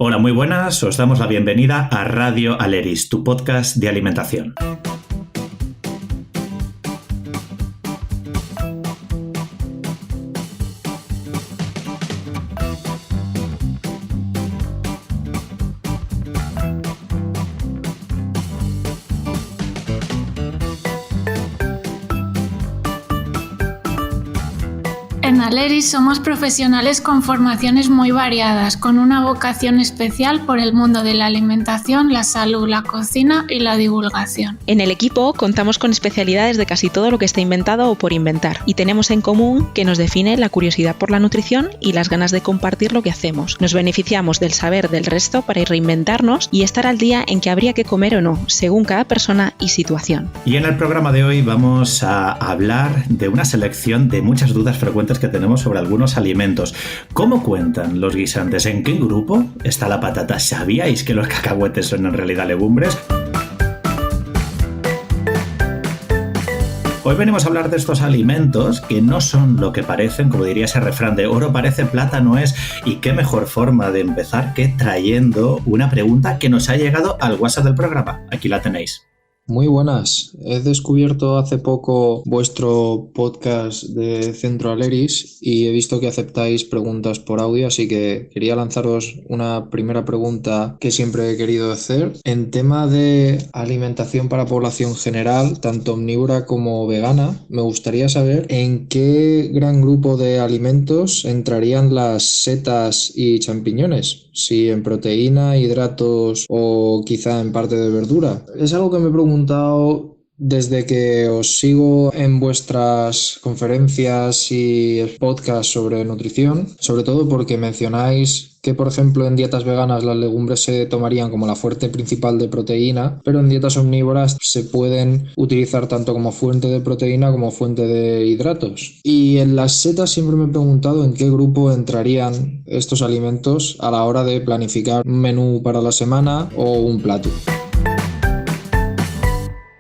Hola, muy buenas. Os damos la bienvenida a Radio Aleris, tu podcast de alimentación. En Aleris somos profesionales con formaciones muy variadas, con una vocación especial por el mundo de la alimentación, la salud, la cocina y la divulgación. En el equipo contamos con especialidades de casi todo lo que está inventado o por inventar, y tenemos en común que nos define la curiosidad por la nutrición y las ganas de compartir lo que hacemos. Nos beneficiamos del saber del resto para reinventarnos y estar al día en qué habría que comer o no, según cada persona y situación. Y en el programa de hoy vamos a hablar de una selección de muchas dudas frecuentes que tenemos sobre algunos alimentos. ¿Cómo cuentan los guisantes? ¿En qué grupo está la patata? ¿Sabíais que los cacahuetes son en realidad legumbres? Hoy venimos a hablar de estos alimentos que no son lo que parecen, como diría ese refrán de oro parece, plata no es. Y qué mejor forma de empezar que trayendo una pregunta que nos ha llegado al WhatsApp del programa. Aquí la tenéis. Muy buenas, he descubierto hace poco vuestro podcast de Centro Aleris y he visto que aceptáis preguntas por audio, así que quería lanzaros una primera pregunta que siempre he querido hacer. En tema de alimentación para población general, tanto omnívora como vegana, me gustaría saber en qué gran grupo de alimentos entrarían las setas y champiñones, si en proteína, hidratos o quizá en parte de verdura. Es algo que me he preguntado desde que os sigo en vuestras conferencias y podcasts sobre nutrición, sobre todo porque mencionáis que, por ejemplo, en dietas veganas las legumbres se tomarían como la fuente principal de proteína, pero en dietas omnívoras se pueden utilizar tanto como fuente de proteína como fuente de hidratos. Y en las setas siempre me he preguntado en qué grupo entrarían estos alimentos a la hora de planificar un menú para la semana o un plato.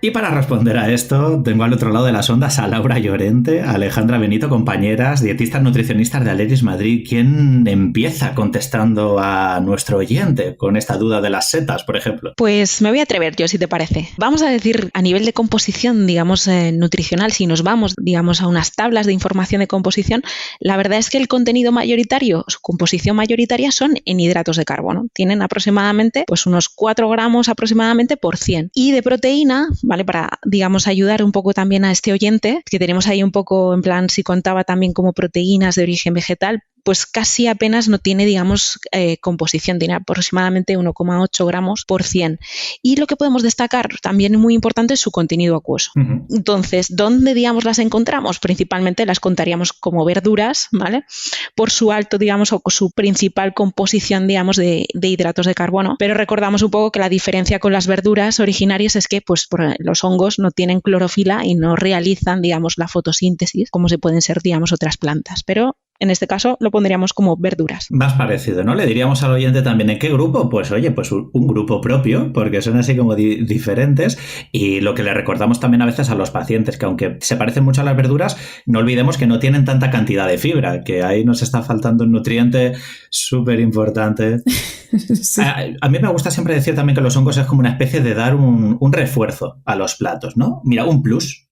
Y para responder a esto, tengo al otro lado de las ondas a Laura Llorente, a Alejandra Benito, compañeras, dietistas nutricionistas de Aleris Madrid. ¿Quién empieza contestando a nuestro oyente con esta duda de las setas, por ejemplo? Pues me voy a atrever yo, si te parece. Vamos a decir, a nivel de composición, digamos, nutricional, si nos vamos, digamos, a unas tablas de información de composición, la verdad es que el contenido mayoritario, su composición mayoritaria son en hidratos de carbono. Tienen aproximadamente pues unos 4 gramos aproximadamente por 100. Y de proteína, ¿vale? Para, digamos, ayudar un poco también a este oyente, que tenemos ahí un poco en plan si contaba también como proteínas de origen vegetal, pues casi apenas no tiene, digamos, composición, tiene aproximadamente 1,8 gramos por 100. Y lo que podemos destacar también muy importante es su contenido acuoso. Uh-huh. Entonces, ¿dónde, digamos, las encontramos? Principalmente las contaríamos como verduras, ¿vale? Por su alto, digamos, o su principal composición, digamos, de hidratos de carbono. Pero recordamos un poco que la diferencia con las verduras originarias es que, pues, los hongos no tienen clorofila y no realizan, digamos, la fotosíntesis como se pueden ser, digamos, otras plantas. Pero en este caso lo pondríamos como verduras. Más parecido, ¿no? Le diríamos al oyente también, ¿en qué grupo? Pues oye, pues un grupo propio, porque son así como diferentes. Y lo que le recordamos también a veces a los pacientes, que aunque se parecen mucho a las verduras, no olvidemos que no tienen tanta cantidad de fibra, que ahí nos está faltando un nutriente súper importante. Sí. A mí me gusta siempre decir también que los hongos es como una especie de dar un refuerzo a los platos, ¿no? Mira, un plus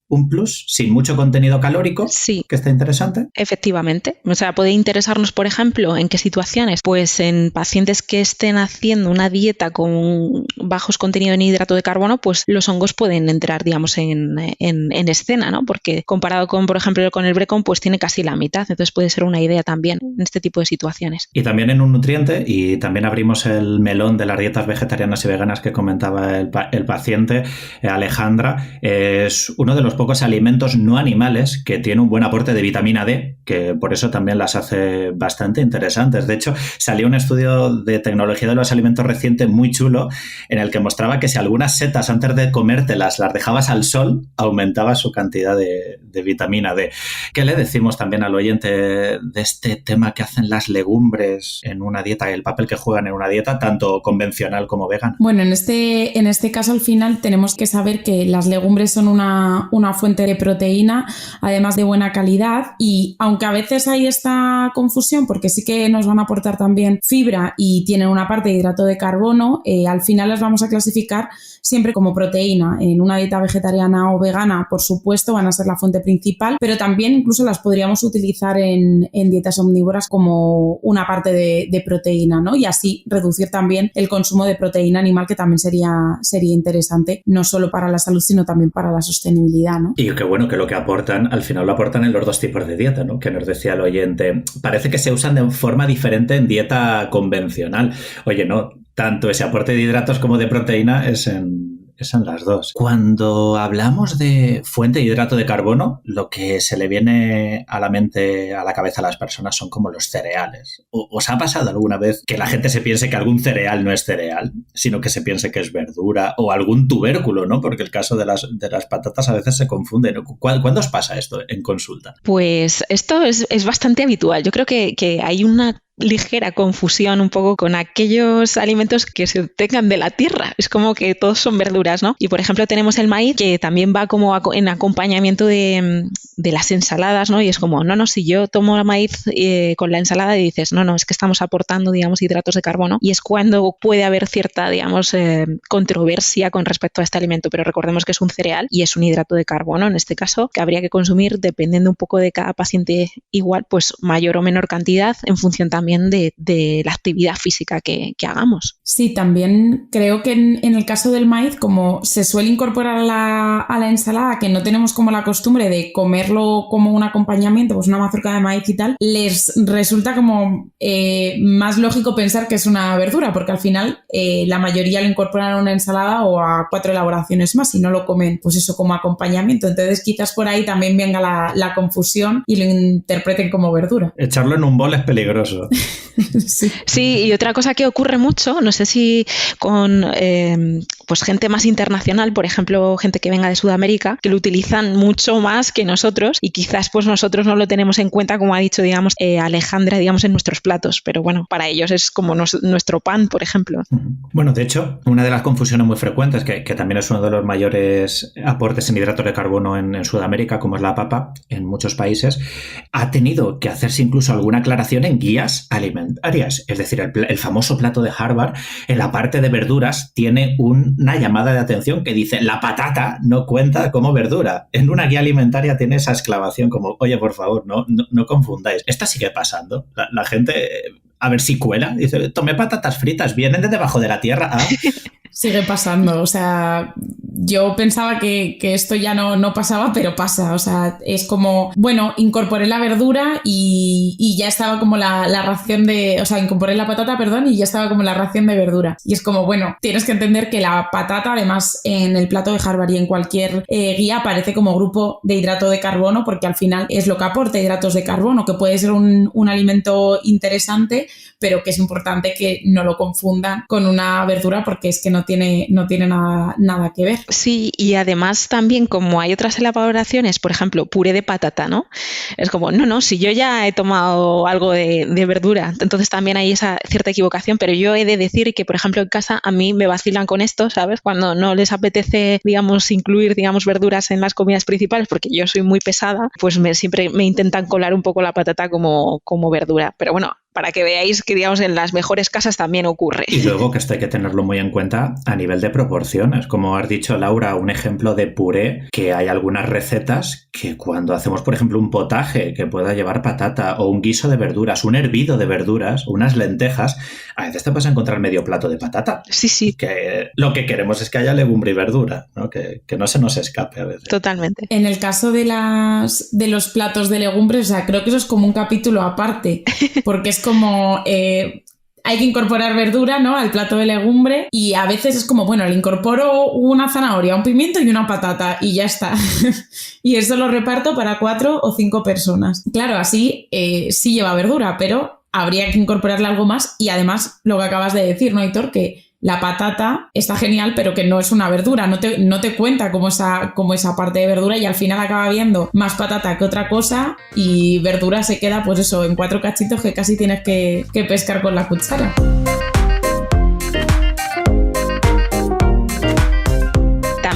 sin mucho contenido calórico, sí, que está interesante. Efectivamente. O sea, puede interesarnos, por ejemplo, ¿en qué situaciones? Pues en pacientes que estén haciendo una dieta con bajos contenidos en hidrato de carbono, pues los hongos pueden entrar, digamos, en escena, ¿no? Porque comparado con, por ejemplo, con el brécon, pues tiene casi la mitad. Entonces puede ser una idea también en este tipo de situaciones. Y también en un nutriente, y también abrimos el melón de las dietas vegetarianas y veganas que comentaba el paciente, Alejandra, es uno de los pocos alimentos no animales que tiene un buen aporte de vitamina D, que por eso también las hace bastante interesantes. De hecho, salió un estudio de tecnología de los alimentos reciente muy chulo en el que mostraba que si algunas setas antes de comértelas las dejabas al sol, aumentaba su cantidad de vitamina D. ¿Qué le decimos también al oyente de este tema que hacen las legumbres en una dieta, el papel que juegan en una dieta, tanto convencional como vegana? Bueno, en este caso al final tenemos que saber que las legumbres son una una fuente de proteína, además de buena calidad, y aunque a veces hay esta confusión porque sí que nos van a aportar también fibra y tienen una parte de hidrato de carbono, al final las vamos a clasificar siempre como proteína. En una dieta vegetariana o vegana, por supuesto, van a ser la fuente principal, pero también incluso las podríamos utilizar en dietas omnívoras como una parte de proteína, ¿no? Y así reducir también el consumo de proteína animal, que también sería interesante, no solo para la salud, sino también para la sostenibilidad, ¿no? Y qué bueno que lo que aportan, al final lo aportan en los dos tipos de dieta, ¿no? Que nos decía el oyente. Parece que se usan de forma diferente en dieta convencional. Oye, no, tanto ese aporte de hidratos como de proteína es en las dos. Cuando hablamos de fuente de hidrato de carbono, lo que se le viene a la mente, a la cabeza a las personas son como los cereales. ¿Os ha pasado alguna vez que la gente se piense que algún cereal no es cereal, sino que se piense que es verdura o algún tubérculo, ¿no? Porque el caso de las patatas a veces se confunde, ¿no? ¿Cuándo os pasa esto en consulta? Pues esto es bastante habitual. Yo creo que hay una ligera confusión un poco con aquellos alimentos que se obtengan de la tierra. Es como que todos son verduras, ¿no? Y por ejemplo tenemos el maíz, que también va como en acompañamiento de las ensaladas, ¿no? Y es como, no, si yo tomo maíz con la ensalada y dices, no, es que estamos aportando, digamos, hidratos de carbono, y es cuando puede haber cierta, digamos, controversia con respecto a este alimento, pero recordemos que es un cereal y es un hidrato de carbono, en este caso, que habría que consumir, dependiendo un poco de cada paciente, igual, pues mayor o menor cantidad, en función también de la actividad física que hagamos. Sí, también creo que en el caso del maíz, como se suele incorporar a la ensalada, que no tenemos como la costumbre de comerlo como un acompañamiento, pues una mazorca de maíz y tal, les resulta como más lógico pensar que es una verdura, porque al final la mayoría lo incorporan a una ensalada o a 4 elaboraciones más y no lo comen, pues eso, como acompañamiento. Entonces quizás por ahí también venga la confusión y lo interpreten como verdura. Echarlo en un bol es peligroso. Sí, y otra cosa que ocurre mucho, no sé si con pues gente más internacional, por ejemplo, gente que venga de Sudamérica, que lo utilizan mucho más que nosotros, y quizás pues nosotros no lo tenemos en cuenta, como ha dicho, digamos, Alejandra, digamos, en nuestros platos, pero bueno, para ellos es como nuestro pan, por ejemplo. Bueno, de hecho, una de las confusiones muy frecuentes, que también es uno de los mayores aportes en hidratos de carbono en Sudamérica, como es la papa, en muchos países, ha tenido que hacerse incluso alguna aclaración en guías alimentarias. Es decir, el famoso plato de Harvard, en la parte de verduras, tiene una llamada de atención que dice: la patata no cuenta como verdura. En una guía alimentaria tiene esa exclamación como: oye, por favor, no confundáis. Esta sigue pasando. La gente, a ver si cuela, dice: tomé patatas fritas, vienen de debajo de la tierra. Ah. Sigue pasando, o sea, yo pensaba que esto ya no pasaba, pero pasa, o sea, es como, bueno, incorporé la verdura y ya estaba como la ración de, o sea, incorporé la patata, perdón, y ya estaba como la ración de verdura. Y es como, bueno, tienes que entender que la patata, además, en el plato de Harvard y en cualquier guía aparece como grupo de hidrato de carbono, porque al final es lo que aporta hidratos de carbono, que puede ser un alimento interesante, pero que es importante que no lo confundan con una verdura, porque es que no tiene nada que ver. Sí, y además también, como hay otras elaboraciones, por ejemplo, puré de patata, ¿no? Es como, no, si yo ya he tomado algo de verdura, entonces también hay esa cierta equivocación, pero yo he de decir que, por ejemplo, en casa a mí me vacilan con esto, ¿sabes? Cuando no les apetece, digamos, incluir, digamos, verduras en las comidas principales, porque yo soy muy pesada, pues siempre me intentan colar un poco la patata como verdura, pero bueno, para que veáis que, digamos, en las mejores casas también ocurre. Y luego que esto hay que tenerlo muy en cuenta a nivel de proporciones. Como has dicho, Laura, un ejemplo de puré, que hay algunas recetas que cuando hacemos, por ejemplo, un potaje que pueda llevar patata, o un guiso de verduras, un hervido de verduras, unas lentejas, a veces te vas a encontrar medio plato de patata. Sí. Que lo que queremos es que haya legumbre y verdura, ¿no? Que no se nos escape a veces. Totalmente. En el caso de los platos de legumbres, o sea, creo que eso es como un capítulo aparte, porque es como hay que incorporar verdura, ¿no?, al plato de legumbre, y a veces es como, bueno, le incorporo una zanahoria, un pimiento y una patata y ya está. Y eso lo reparto para 4 o 5 personas. Claro, así sí lleva verdura, pero habría que incorporarle algo más, y además lo que acabas de decir, ¿no, Aitor? Que la patata está genial, pero que no es una verdura, no te cuenta como esa parte de verdura, y al final acaba viendo más patata que otra cosa, y verdura se queda, pues eso, en 4 cachitos que casi tienes que pescar con la cuchara.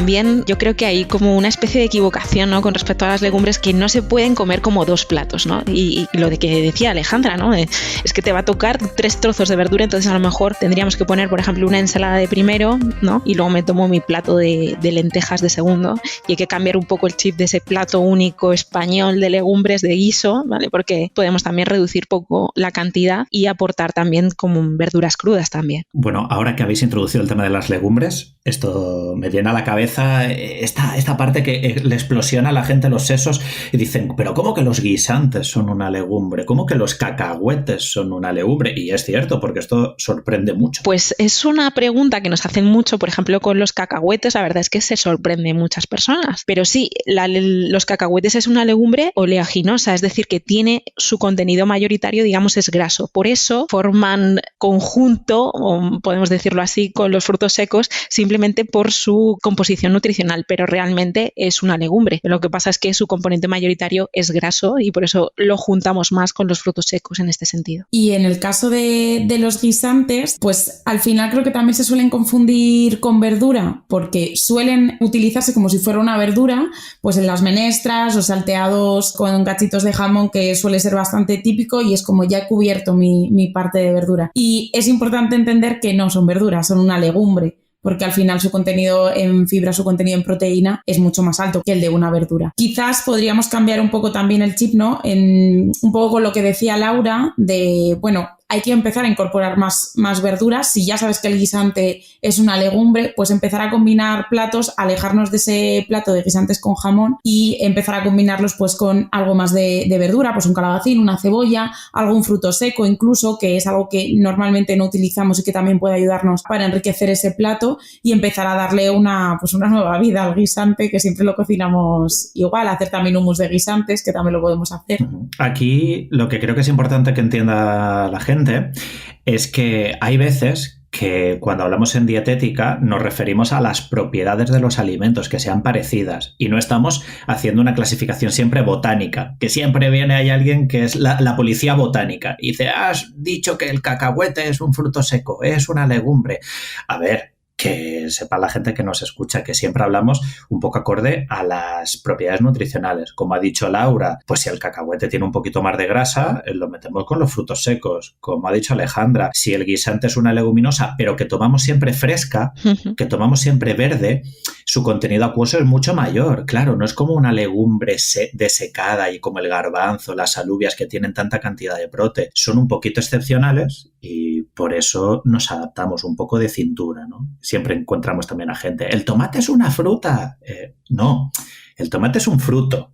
también yo creo que hay como una especie de equivocación, ¿no?, con respecto a las legumbres, que no se pueden comer como dos platos, ¿no? Y lo de que decía Alejandra, ¿no? Es que te va a tocar 3 trozos de verdura, entonces a lo mejor tendríamos que poner, por ejemplo, una ensalada de primero, ¿no? Y luego me tomo mi plato de lentejas de segundo, y hay que cambiar un poco el chip de ese plato único español de legumbres de guiso, ¿vale? Porque podemos también reducir poco la cantidad y aportar también como verduras crudas también. Bueno, ahora que habéis introducido el tema de las legumbres, esto me llena la cabeza esta parte que le explosiona a la gente los sesos y dicen, pero ¿cómo que los guisantes son una legumbre? ¿Cómo que los cacahuetes son una legumbre? Y es cierto, porque esto sorprende mucho. Pues es una pregunta que nos hacen mucho, por ejemplo, con los cacahuetes. La verdad es que se sorprende muchas personas. Pero sí, los cacahuetes es una legumbre oleaginosa, es decir, que tiene su contenido mayoritario, digamos, es graso. Por eso forman conjunto, o podemos decirlo así, con los frutos secos, simplemente por su composición nutricional, pero realmente es una legumbre. Lo que pasa es que su componente mayoritario es graso y por eso lo juntamos más con los frutos secos en este sentido. Y en el caso de los guisantes, pues al final creo que también se suelen confundir con verdura, porque suelen utilizarse como si fuera una verdura, pues en las menestras o salteados con cachitos de jamón, que suele ser bastante típico, y es como ya he cubierto mi parte de verdura. Y es importante entender que no son verduras, son una legumbre, porque al final su contenido en fibra, su contenido en proteína es mucho más alto que el de una verdura. Quizás podríamos cambiar un poco también el chip, ¿no? Un poco con lo que decía Laura, de, bueno, hay que empezar a incorporar más verduras. Si ya sabes que el guisante es una legumbre, pues empezar a combinar platos, alejarnos de ese plato de guisantes con jamón y empezar a combinarlos pues con algo más de verdura, pues un calabacín, una cebolla, algún fruto seco incluso, que es algo que normalmente no utilizamos y que también puede ayudarnos para enriquecer ese plato, y empezar a darle una nueva vida al guisante, que siempre lo cocinamos igual, hacer también hummus de guisantes, que también lo podemos hacer. Aquí lo que creo que es importante que entienda la gente es que hay veces que cuando hablamos en dietética nos referimos a las propiedades de los alimentos, que sean parecidas, y no estamos haciendo una clasificación siempre botánica, que siempre viene ahí alguien que es la policía botánica y dice, has dicho que el cacahuete es un fruto seco, es una legumbre. A ver, que sepa la gente que nos escucha que siempre hablamos un poco acorde a las propiedades nutricionales. Como ha dicho Laura, pues si el cacahuete tiene un poquito más de grasa, lo metemos con los frutos secos. Como ha dicho Alejandra, si el guisante es una leguminosa, pero que tomamos siempre fresca, que tomamos siempre verde, su contenido acuoso es mucho mayor. Claro, no es como una legumbre desecada y como el garbanzo, las alubias, que tienen tanta cantidad de prote. Son un poquito excepcionales y por eso nos adaptamos un poco de cintura, ¿no? Siempre encontramos también a gente, ¿el tomate es una fruta? No, el tomate es un fruto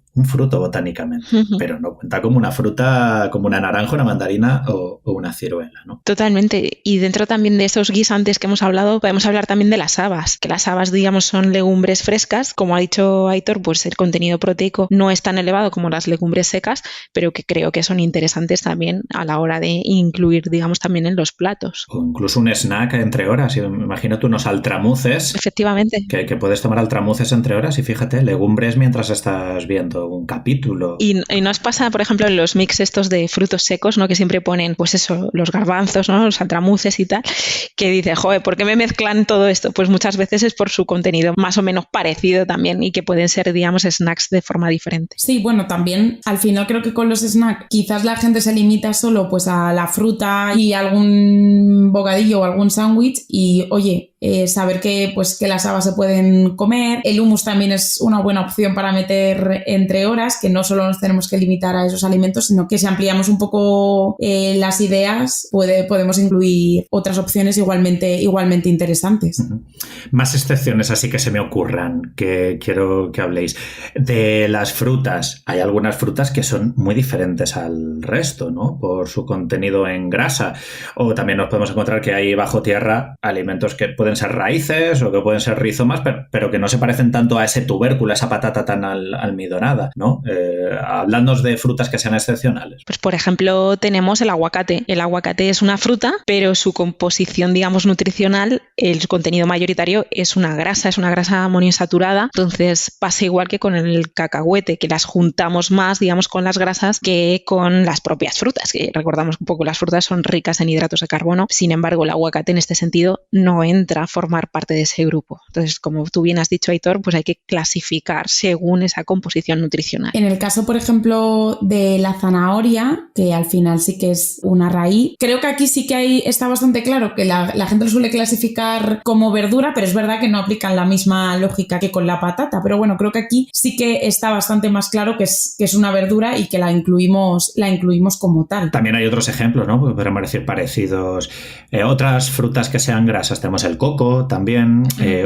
botánicamente, pero no cuenta como una fruta, como una naranja, una mandarina o una ciruela, ¿no? Totalmente. Y dentro también de esos guisantes que hemos hablado, podemos hablar también de las habas, que las habas, digamos, son legumbres frescas. Como ha dicho Aitor, pues el contenido proteico no es tan elevado como las legumbres secas, pero que creo que son interesantes también a la hora de incluir, digamos, también en los platos. O incluso un snack entre horas. Imagínate unos altramuces. Efectivamente. Que puedes tomar altramuces entre horas y fíjate, legumbres mientras estás viendo un capítulo. Y nos pasa, por ejemplo, en los mix estos de frutos secos, ¿no? Que siempre ponen, pues eso, los garbanzos, ¿no? Los altramuces y tal, que dice, joder, ¿por qué me mezclan todo esto? Pues muchas veces es por su contenido más o menos parecido también, y que pueden ser, digamos, snacks de forma diferente. Sí, bueno, también al final creo que con los snacks quizás la gente se limita solo pues a la fruta y algún bocadillo o algún sándwich, y oye, saber que las habas se pueden comer. El hummus también es una buena opción para meter entre horas, que no solo nos tenemos que limitar a esos alimentos, sino que si ampliamos un poco las ideas, podemos incluir otras opciones igualmente interesantes. Más excepciones así que se me ocurran, que quiero que habléis. De las frutas, hay algunas frutas que son muy diferentes al resto, ¿no? Por su contenido en grasa. O también nos podemos encontrar que hay bajo tierra alimentos que pueden ser raíces o que pueden ser rizomas, pero que no se parecen tanto a ese tubérculo, a esa patata tan almidonada, ¿no? Hablándonos de frutas que sean excepcionales. Pues por ejemplo tenemos el aguacate. El aguacate es una fruta, pero su composición, digamos, nutricional, el contenido mayoritario es una grasa monoinsaturada. Entonces pasa igual que con el cacahuete, que las juntamos más, digamos, con las grasas que con las propias frutas, que recordamos un poco, las frutas son ricas en hidratos de carbono. Sin embargo, el aguacate en este sentido no entra podrá formar parte de ese grupo. Entonces, como tú bien has dicho, Aitor, pues hay que clasificar según esa composición nutricional. En el caso, por ejemplo, de la zanahoria, que al final sí que es una raíz, creo que aquí sí que está bastante claro que la gente lo suele clasificar como verdura, pero es verdad que no aplican la misma lógica que con la patata. Pero bueno, creo que aquí sí que está bastante más claro que es una verdura y que la incluimos como tal. También hay otros ejemplos, ¿no? Podríamos decir parecidos. Otras frutas que sean grasas, tenemos el coco también,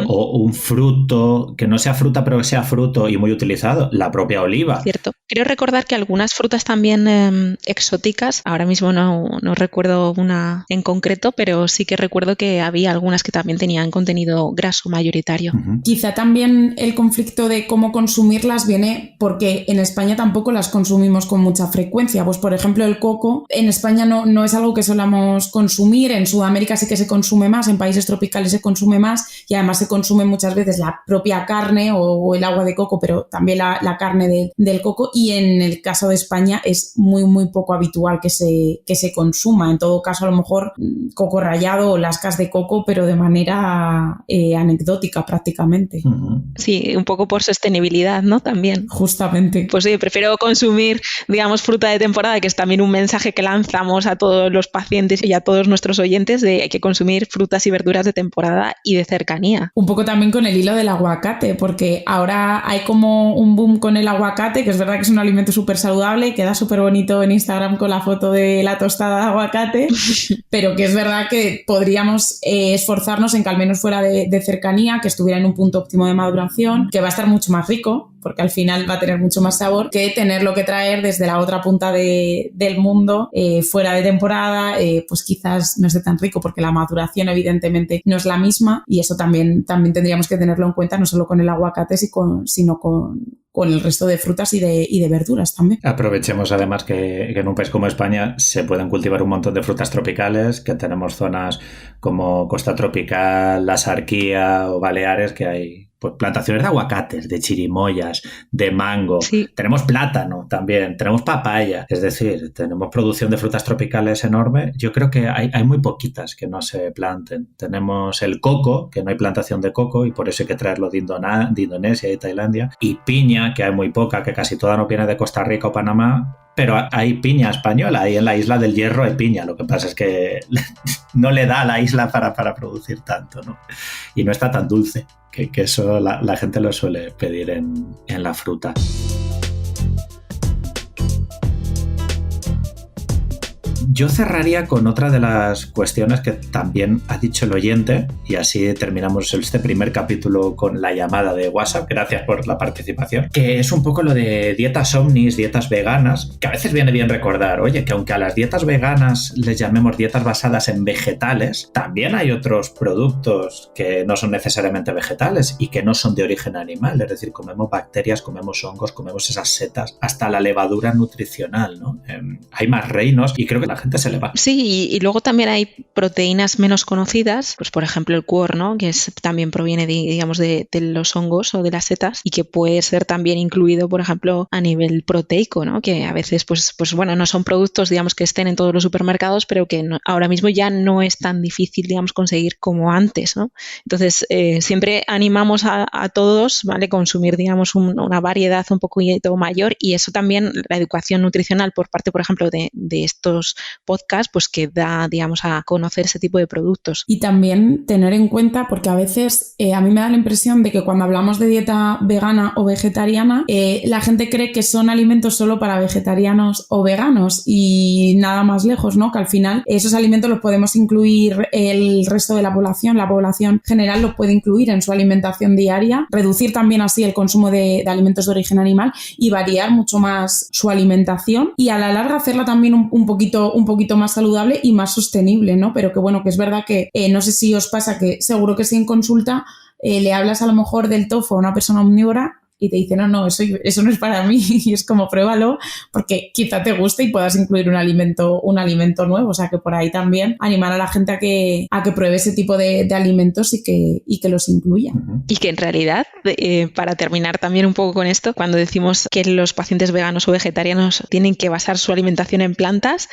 o un fruto que no sea fruta pero que sea fruto y muy utilizado, la propia oliva. Cierto. Creo recordar que algunas frutas también exóticas, ahora mismo no recuerdo una en concreto, pero sí que recuerdo que había algunas que también tenían contenido graso mayoritario. Quizá también el conflicto de cómo consumirlas viene porque en España tampoco las consumimos con mucha frecuencia. Pues por ejemplo el coco en España no es algo que solamos consumir, en Sudamérica sí que se consume más, en países tropicales se consume más y además se consume muchas veces la propia carne o el agua de coco, pero también la carne del coco, y en el caso de España es muy muy poco habitual que se consuma. En todo caso a lo mejor coco rallado o lascas de coco, pero de manera anecdótica prácticamente. Sí, un poco por sostenibilidad, ¿no? También. Justamente. Pues sí, prefiero consumir, digamos, fruta de temporada, que es también un mensaje que lanzamos a todos los pacientes y a todos nuestros oyentes de hay que consumir frutas y verduras de temporada y de cercanía. Un poco también con el hilo del aguacate, porque ahora hay como un boom con el aguacate, que es verdad que es un alimento súper saludable, queda súper bonito en Instagram con la foto de la tostada de aguacate, pero que es verdad que podríamos esforzarnos en que al menos fuera de cercanía, que estuviera en un punto óptimo de maduración, que va a estar mucho más rico, porque al final va a tener mucho más sabor, que tenerlo que traer desde la otra punta del mundo, fuera de temporada, pues quizás no esté tan rico, porque la maduración evidentemente no es la misma, y eso también tendríamos que tenerlo en cuenta, no solo con el aguacate, sino con el resto de frutas y de verduras también. Aprovechemos además que en un país como España se pueden cultivar un montón de frutas tropicales, que tenemos zonas como Costa Tropical, la Sarquía o Baleares, que hay pues plantaciones de aguacates, de chirimoyas, de mango. Sí. Tenemos plátano también, tenemos papaya. Es decir, tenemos producción de frutas tropicales enorme. Yo creo que hay muy poquitas que no se planten. Tenemos el coco, que no hay plantación de coco y por eso hay que traerlo de Indonesia y Tailandia. Y piña, que hay muy poca, que casi toda no viene de Costa Rica o Panamá. Pero hay piña española, ahí en la isla del Hierro hay piña, lo que pasa es que no le da a la isla para producir tanto, ¿no? Y no está tan dulce, que eso la gente lo suele pedir en la fruta. Yo cerraría con otra de las cuestiones que también ha dicho el oyente, y así terminamos este primer capítulo con la llamada de WhatsApp. Gracias por la participación. Que es un poco lo de dietas omnis, dietas veganas, que a veces viene bien recordar, oye, que aunque a las dietas veganas les llamemos dietas basadas en vegetales, también hay otros productos que no son necesariamente vegetales y que no son de origen animal. Es decir, comemos bacterias, comemos hongos, comemos esas setas, hasta la levadura nutricional, ¿no? Hay más reinos y creo que la gente se le va. Sí, y luego también hay proteínas menos conocidas, pues por ejemplo el cuor, ¿no? Que también proviene de los hongos o de las setas y que puede ser también incluido, por ejemplo, a nivel proteico, ¿no? Que a veces, pues bueno, no son productos, digamos, que estén en todos los supermercados, pero que ahora mismo ya no es tan difícil, digamos, conseguir como antes, ¿no? Entonces, siempre animamos a todos, ¿vale? Consumir, digamos, una variedad un poquito mayor, y eso también, la educación nutricional por parte, por ejemplo, de estos podcast, pues que da, digamos, a conocer ese tipo de productos. Y también tener en cuenta, porque a veces a mí me da la impresión de que cuando hablamos de dieta vegana o vegetariana, la gente cree que son alimentos solo para vegetarianos o veganos y nada más lejos, ¿no? Que al final esos alimentos los podemos incluir el resto de la población general los puede incluir en su alimentación diaria, reducir también así el consumo de alimentos de origen animal y variar mucho más su alimentación y a la larga hacerla también un poquito más saludable y más sostenible, ¿no? Pero que bueno, que es verdad que no sé si os pasa que seguro que si en consulta le hablas a lo mejor del tofu a una persona omnívora y te dice, no, eso no es para mí, y es como pruébalo porque quizá te guste y puedas incluir un alimento nuevo, o sea que por ahí también animar a la gente a que pruebe ese tipo de alimentos y que los incluya. Y que en realidad, para terminar también un poco con esto, cuando decimos que los pacientes veganos o vegetarianos tienen que basar su alimentación en plantas,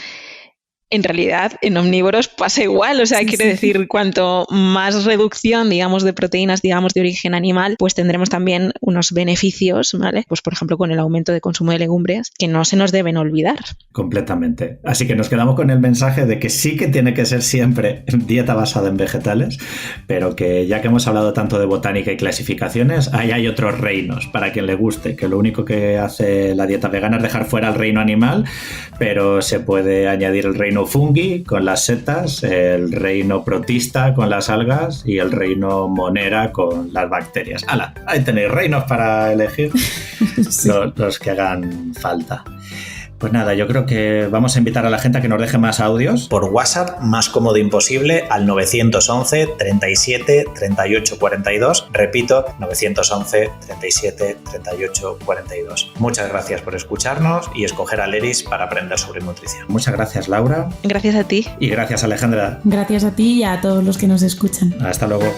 En realidad, en omnívoros pasa igual, o sea, quiero decir, cuanto más reducción, digamos, de proteínas, digamos, de origen animal, pues tendremos también unos beneficios, ¿vale? Pues, por ejemplo, con el aumento de consumo de legumbres, que no se nos deben olvidar. Completamente. Así que nos quedamos con el mensaje de que sí que tiene que ser siempre dieta basada en vegetales, pero que ya que hemos hablado tanto de botánica y clasificaciones, ahí hay otros reinos para quien le guste, que lo único que hace la dieta vegana es dejar fuera el reino animal, pero se puede añadir el reino fungi con las setas, el reino protista con las algas y el reino monera con las bacterias. ¡Hala! Ahí tenéis reinos para elegir sí. los que hagan falta. Pues nada, yo creo que vamos a invitar a la gente a que nos deje más audios por WhatsApp, más cómodo imposible, al 911 37 38 42. Repito, 911 37 38 42. Muchas gracias por escucharnos y escoger a Aleris para aprender sobre nutrición. Muchas gracias, Laura. Gracias a ti. Y gracias, Alejandra. Gracias a ti y a todos los que nos escuchan. Hasta luego.